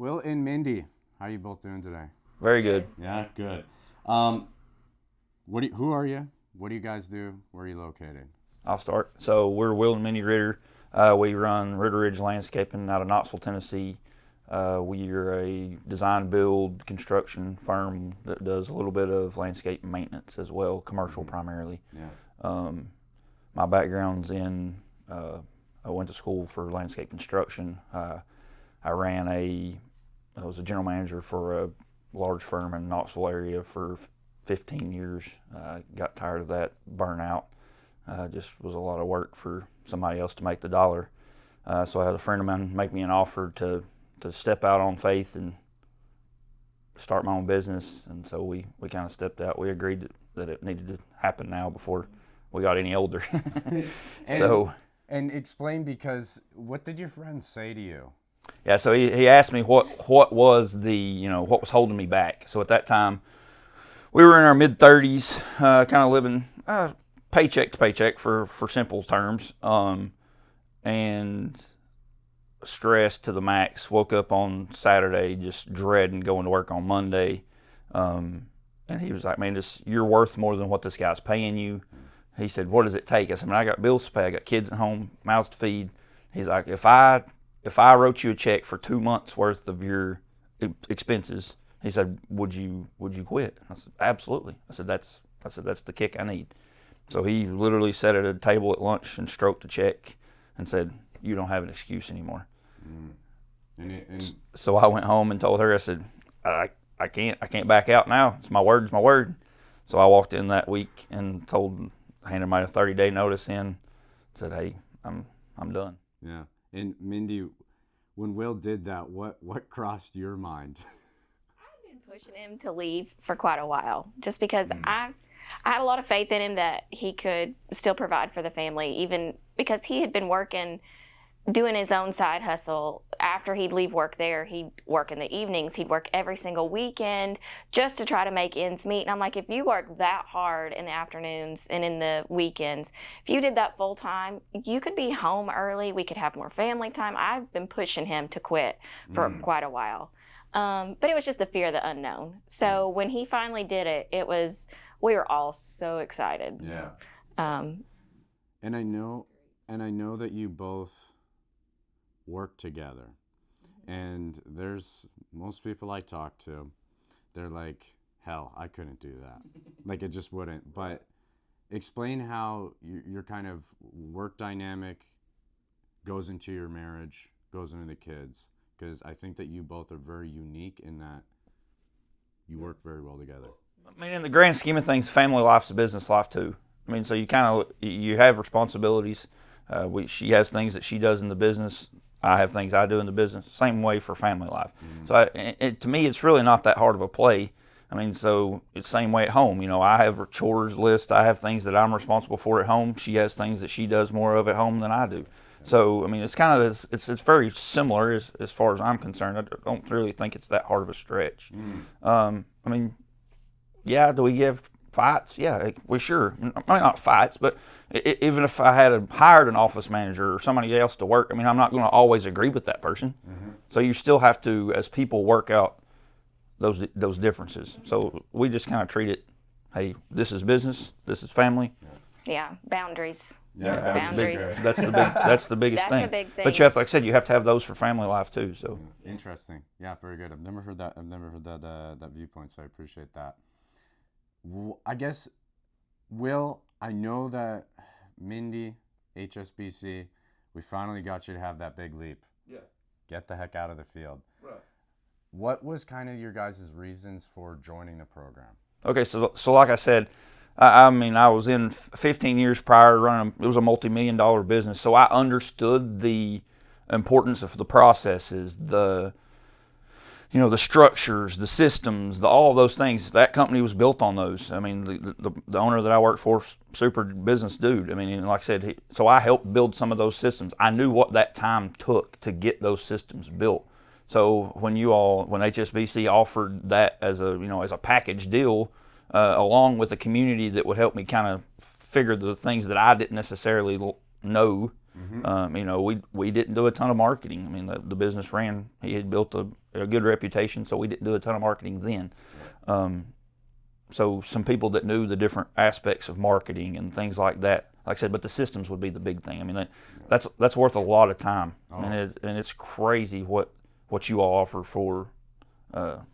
Will and Mindy, how are you both doing today? Very good. Yeah, good. Who are you? What do you guys do? Where are you located? I'll start. So we're Will and Mindy Ritter. We run Ritter Ridge Landscaping out of Knoxville, Tennessee. We are a design, build, construction firm that does a little bit of landscape maintenance as well, commercial primarily. Yeah. My background's in, I went to school for landscape construction. I was a general manager for a large firm in the Knoxville area for 15 years. Got tired of that, burnout. Just was a lot of work for somebody else to make the dollar. So I had a friend of mine make me an offer to step out on faith and start my own business. And so we kind of stepped out. We agreed that it needed to happen now before we got any older. And explain, because what did your friend say to you? Yeah, so he asked me what was what was holding me back. So at that time, we were in our mid-30s, kind of living paycheck to paycheck for simple terms, and stressed to the max. Woke up on Saturday just dreading going to work on Monday, and he was like, "Man, you're worth more than what this guy's paying you." He said, "What does it take?" I said, "Man, I got bills to pay. I got kids at home, mouths to feed." He's like, If I wrote you a check for 2 months worth of your expenses," he said, would you quit?" I said, "Absolutely." I said, that's the kick I need." So he literally sat at a table at lunch and stroked a check and said, "You don't have an excuse anymore." So I went home and told her, I said, I can't back out now. It's my word, it's my word. So I walked in that week and handed my 30-day notice in, said, "Hey, I'm done." Yeah. And Mindy, when Will did that, what crossed your mind? I've been pushing him to leave for quite a while, just because I had a lot of faith in him that he could still provide for the family, even because he had been doing his own side hustle. After he'd leave work there, he'd work in the evenings, he'd work every single weekend just to try to make ends meet. And I'm like, if you work that hard in the afternoons and in the weekends, if you did that full time, you could be home early, we could have more family time. I've been pushing him to quit for quite a while. But it was just the fear of the unknown. So when he finally did it, we were all so excited. Yeah. And I know that you both work together, and there's most people I talk to, they're like, hell, I couldn't do that. Like, it just wouldn't. But explain how your kind of work dynamic goes into your marriage, goes into the kids, because I think that you both are very unique in that you work very well together. I mean, in the grand scheme of things, family life's a business life too. I mean, so you have responsibilities. She has things that she does in the business. I have things I do in the business. Same way for family life. So to me, it's really not that hard of a play. I mean, so it's the same way at home. I have a chores list. I have things that I'm responsible for at home. She has things that she does more of at home than I do. So, I mean, it's kind of, it's very similar as far as I'm concerned. I don't really think it's that hard of a stretch. I mean, yeah, do we give fights? Yeah, we sure. I mean, not fights, but even if I had hired an office manager or somebody else to work, I mean, I'm not going to always agree with that person. So you still have to, as people, work out those differences. So we just kind of treat it, hey, this is business, this is family. Yeah, boundaries. Yeah, boundaries. That's the biggest That's thing. a big thing. But you have, like I said, you have to have those for family life too. So interesting. Yeah, very good. I've never heard that viewpoint, so I appreciate that. I guess, Will, I know that Mindy, HSBC, we finally got you to have that big leap. Yeah. Get the heck out of the field. Right. What was kind of your guys' reasons for joining the program? Okay, so like I said, I mean, I was in 15 years prior running. It was a multi-million-dollar business, so I understood the importance of the processes, the structures, the systems, all of those things. That company was built on those. I mean, the owner that I worked for, super business dude. I mean, like I said, so I helped build some of those systems. I knew what that time took to get those systems built. So when HSBC offered that as a package deal, along with a community that would help me kind of figure the things that I didn't necessarily know. We didn't do a ton of marketing. I mean, the business ran. He had built a good reputation, so we didn't do a ton of marketing then. So some people that knew the different aspects of marketing and things like that, like I said, but the systems would be the big thing. I mean, that's worth a lot of time, and it's crazy what you all offer for the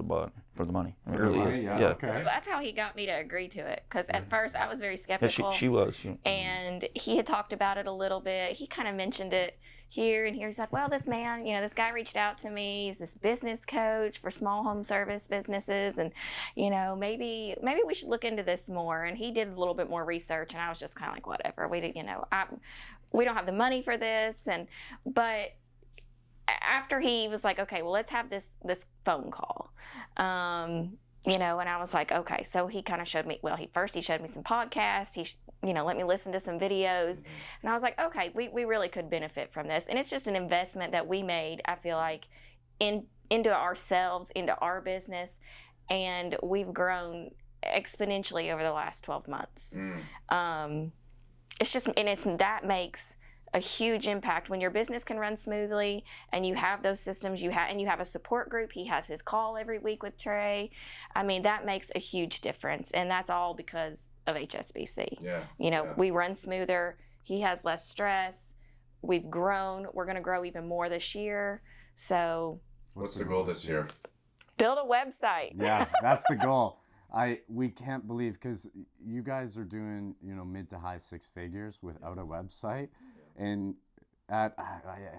money. It really is. Yeah. Okay. That's how he got me to agree to it. Because at first I was very skeptical. Yeah, she was. And he had talked about it a little bit. He kind of mentioned it here and here. He's like, well, this man, this guy reached out to me. He's this business coach for small home service businesses, and maybe we should look into this more. And he did a little bit more research, and I was just kind of like, whatever. We did, we don't have the money for this, but after he was like, okay, well, let's have this phone call. And I was like, okay. So he kind of showed me, he showed me some podcasts. He let me listen to some videos. And I was like, okay, we really could benefit from this. And it's just an investment that we made, I feel like, into ourselves, into our business. And we've grown exponentially over the last 12 months. It's just, and that makes a huge impact when your business can run smoothly and you have those systems you have a support group. He has his call every week with Trey. I mean, that makes a huge difference, and that's all because of HSBC. We run smoother. He has less stress. We've grown. We're going to grow even more this year. So what's the goal this year? Build a website. Yeah, that's the goal. We can't believe, because you guys are doing mid to high six figures without a website. And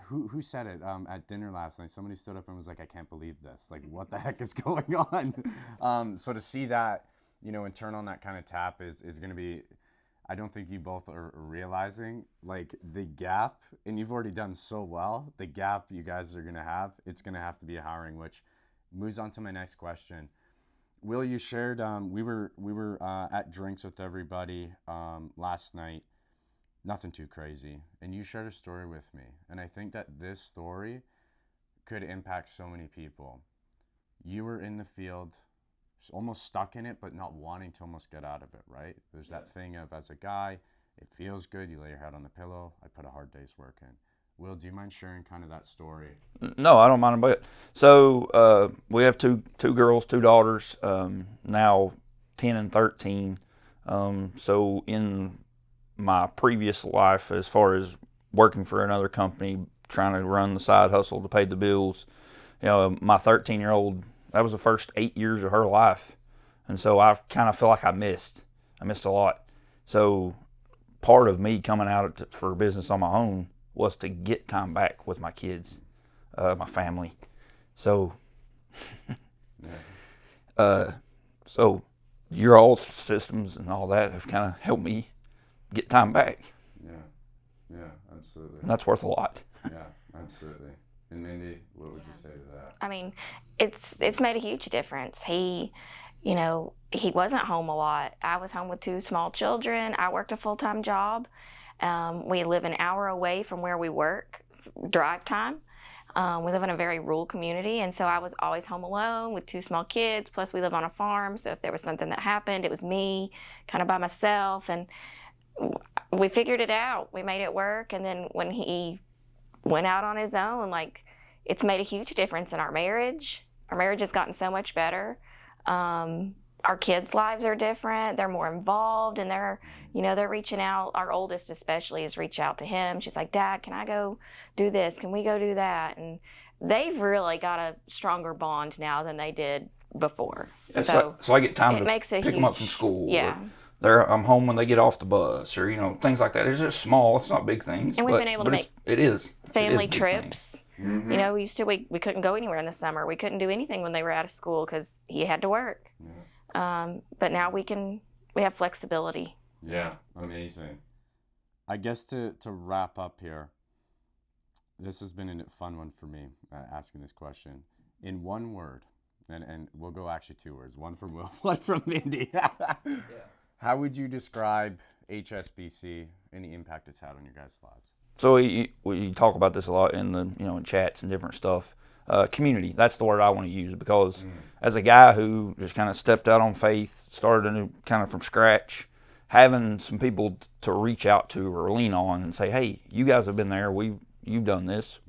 who said it at dinner last night? Somebody stood up and was like, I can't believe this. Like, what the heck is going on? So to see that, and turn on that kind of tap is going to be, I don't think you both are realizing, like, the gap, and you've already done so well, the gap you guys are going to have, it's going to have to be a hiring, which moves on to my next question. Will, you shared, we were at drinks with everybody last night. Nothing too crazy. And you shared a story with me. And I think that this story could impact so many people. You were in the field, almost stuck in it, but not wanting to almost get out of it, right? There's that thing of, as a guy, it feels good. You lay your head on the pillow. I put a hard day's work in. Will, do you mind sharing kind of that story? No, I don't mind a bit. So we have two girls, two daughters, now 10 and 13. So in my previous life, as far as working for another company, trying to run the side hustle to pay the bills, my 13-year-old, that was the first 8 years of her life. And so I kind of feel like I missed a lot. So part of me coming out for business on my own was to get time back with my kids, my family. So, so your all systems and all that have kind of helped me get time back. Yeah, absolutely. And that's worth a lot. Yeah, absolutely. And Mindy, what would you say to that? I mean, it's made a huge difference. He wasn't home a lot. I was home with two small children. I worked a full-time job. We live an hour away from where we work, drive time. We live in a very rural community, and so I was always home alone with two small kids, plus we live on a farm, so if there was something that happened, it was me, kind of by myself, and we figured it out. We made it work, and then when he went out on his own, like, it's made a huge difference in our marriage. Our marriage has gotten so much better. Our kids' lives are different. They're more involved, and they're reaching out. Our oldest especially has reached out to him. She's like, Dad, can I go do this? Can we go do that? And they've really got a stronger bond now than they did before. Yeah, so I get time to pick them up from school. Yeah. I'm home when they get off the bus, or things like that. It's just small. It's not big things. And we've been able to make family trips. Mm-hmm. We couldn't go anywhere in the summer. We couldn't do anything when they were out of school because he had to work. Yeah. But now we have flexibility. Yeah, amazing. I guess to wrap up here, this has been a fun one for me, asking this question. In one word, and we'll go actually 2 words, one from Will, one from Mindy. Yeah. How would you describe HSBC and the impact it's had on your guys' lives? So we talk about this a lot in the in chats and different stuff. Community, that's the word I want to use, because as a guy who just kind of stepped out on faith, started anew kind of from scratch, having some people to reach out to or lean on and say, hey, you guys have been there, you've done this,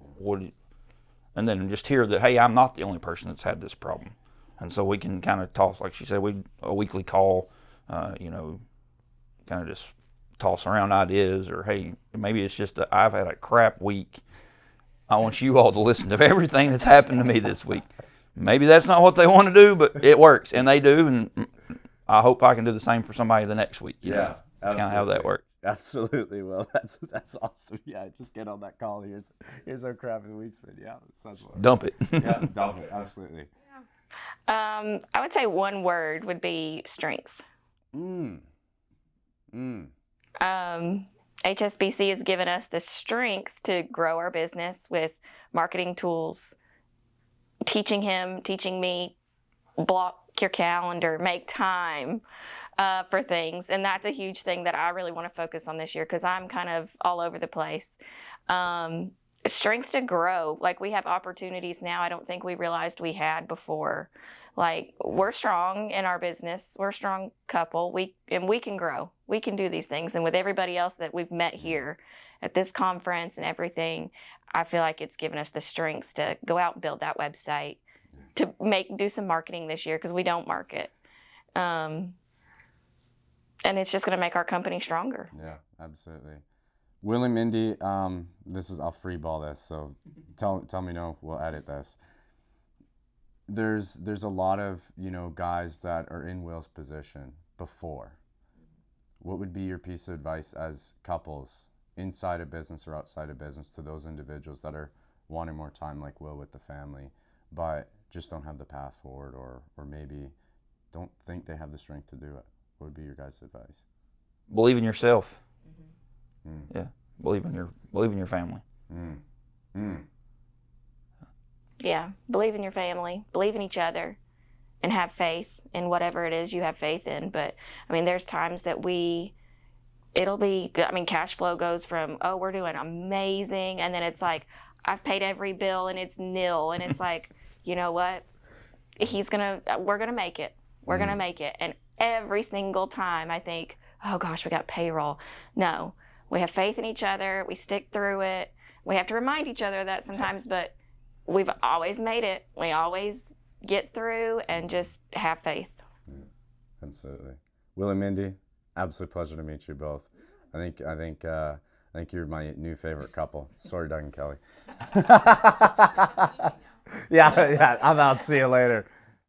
and and then just hear that, hey, I'm not the only person that's had this problem. And so we can kind of toss, like she said, a weekly call, kind of just toss around ideas, or hey, maybe it's just I've had a crap week. I want you all to listen to everything that's happened to me this week. Maybe that's not what they want to do, but it works, and they do, and I hope I can do the same for somebody the next week. You know? That's kind of how that works. Absolutely. Well, that's awesome. Yeah, just get on that call. Here's our crappy week's been. Yeah, sounds like Dump it. Yeah, dump it. Absolutely. I would say one word would be strength. HSBC has given us the strength to grow our business with marketing tools, teaching me, block your calendar, make time for things. And that's a huge thing that I really want to focus on this year because I'm kind of all over the place. Strength to grow. Like, we have opportunities now I don't think we realized we had before. Like, we're strong in our business. We're a strong couple. We can grow. We can do these things. And with everybody else that we've met here at this conference and everything, I feel like it's given us the strength to go out and build that website, to do some marketing this year because we don't market. And it's just going to make our company stronger. Yeah, absolutely. Will and Mindy, I'll freeball this, so tell me no, we'll edit this. There's a lot of, guys that are in Will's position before. What would be your piece of advice as couples inside a business or outside a business to those individuals that are wanting more time like Will with the family, but just don't have the path forward, or maybe don't think they have the strength to do it? What would be your guys' advice? Believe in yourself. Yeah, believe in your family. Yeah, believe in your family, believe in each other, and have faith in whatever it is you have faith in. But I mean, there's times that cash flow goes from, oh, we're doing amazing, and then it's like, I've paid every bill and it's nil, and it's like, you know what? We're gonna make it. We're gonna make it. And every single time I think, oh gosh, we got payroll. No, we have faith in each other. We stick through it. We have to remind each other of that sometimes, but we've always made it. We always get through, and just have faith. Yeah, absolutely. Will and Mindy, absolute pleasure to meet you both. I think you're my new favorite couple. Sorry, Doug and Kelly. Yeah, I'm out. See you later.